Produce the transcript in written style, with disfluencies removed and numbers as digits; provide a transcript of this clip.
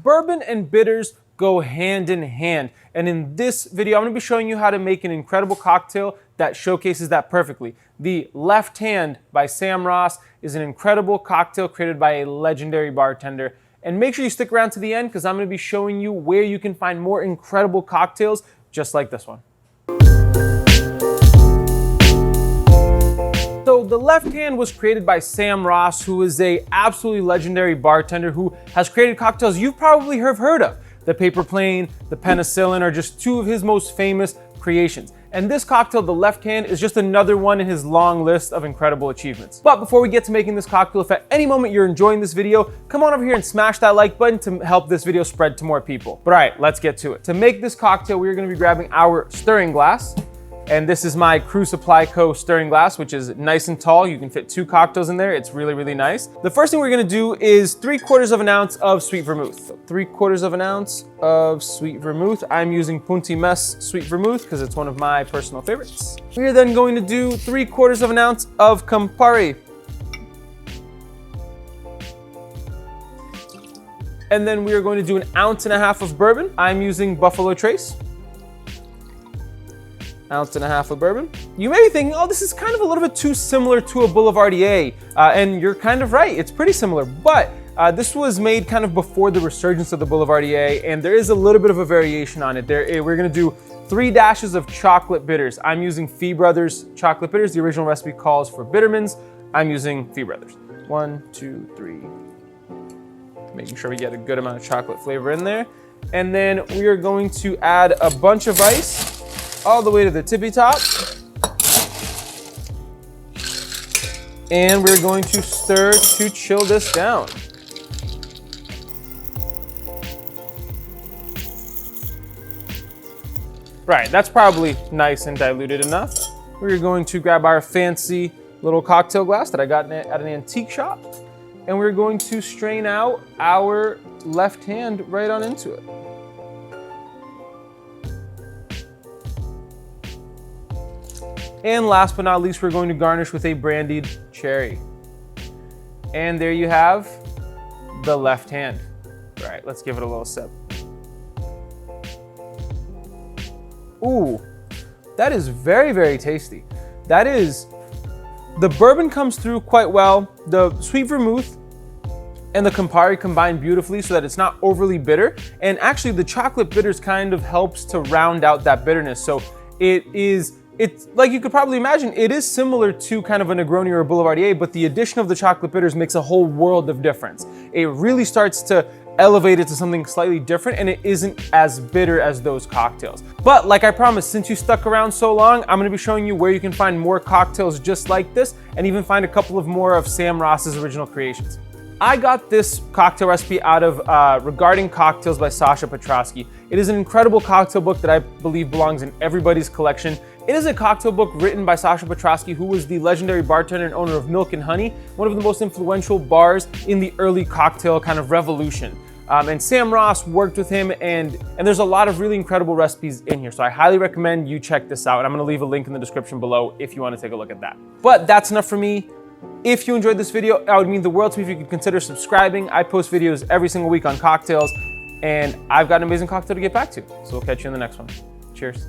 bourbon and bitters go hand in hand. And in this video, I'm gonna be showing you how to make an incredible cocktail that showcases that perfectly. The Left Hand by Sam Ross is an incredible cocktail created by a legendary bartender. And make sure you stick around to the end because I'm gonna be showing you where you can find more incredible cocktails just like this one. So the Left Hand was created by Sam Ross, who is a absolutely legendary bartender who has created cocktails you've probably heard of. The Paper Plane, the Penicillin are just two of his most famous creations. And this cocktail, the Left Hand, is just another one in his long list of incredible achievements. But before we get to making this cocktail, if at any moment you're enjoying this video, come on over here and smash that like button to help this video spread to more people. But all right, let's get to it. To make this cocktail, we're gonna be grabbing our stirring glass. And this is my Crew Supply Co. stirring glass, which is nice and tall. You can fit 2 cocktails in there. It's really, really nice. The first thing we're gonna do is 3/4 of an ounce of sweet vermouth. So 3/4 of an ounce of sweet vermouth. I'm using Punti Mess sweet vermouth because it's one of my personal favorites. We're then going to do 3/4 of an ounce of Campari. And then we are going to do 1.5 ounces of bourbon. I'm using Buffalo Trace. 1.5 ounces of bourbon. You may be thinking, oh, this is kind of a little bit too similar to a Boulevardier. And you're kind of right, it's pretty similar. But this was made kind of before the resurgence of the Boulevardier, and there is a little bit of a variation on it. We're gonna do 3 dashes of chocolate bitters. I'm using Fee Brothers chocolate bitters. The original recipe calls for Bittermans. I'm using Fee Brothers. 1, 2, 3. Making sure we get a good amount of chocolate flavor in there. And then we are going to add a bunch of ice all the way to the tippy top. And we're going to stir to chill this down. Right, that's probably nice and diluted enough. We're going to grab our fancy little cocktail glass that I got at an antique shop. And we're going to strain out our Left Hand right on into it. And last but not least, we're going to garnish with a brandied cherry. And there you have the Left Hand. All right, let's give it a little sip. Ooh, that is very, very tasty. The bourbon comes through quite well. The sweet vermouth and the Campari combine beautifully so that it's not overly bitter. And actually the chocolate bitters kind of helps to round out that bitterness. So it's like you could probably imagine, it is similar to kind of a Negroni or a Boulevardier, but the addition of the chocolate bitters makes a whole world of difference. It really starts to elevate it to something slightly different, and it isn't as bitter as those cocktails. But like I promised, since you stuck around so long, I'm gonna be showing you where you can find more cocktails just like this, and even find a couple of more of Sam Ross's original creations. I got this cocktail recipe out of Regarding Cocktails by Sasha Petrosky. It is an incredible cocktail book that I believe belongs in everybody's collection. It is a cocktail book written by Sasha Petrosky, who was the legendary bartender and owner of Milk and Honey, one of the most influential bars in the early cocktail kind of revolution. And Sam Ross worked with him, and there's a lot of really incredible recipes in here. So I highly recommend you check this out. And I'm gonna leave a link in the description below if you wanna take a look at that. But that's enough for me. If you enjoyed this video, it would mean the world to me if you could consider subscribing. I post videos every single week on cocktails, and I've got an amazing cocktail to get back to. So we'll catch you in the next one. Cheers.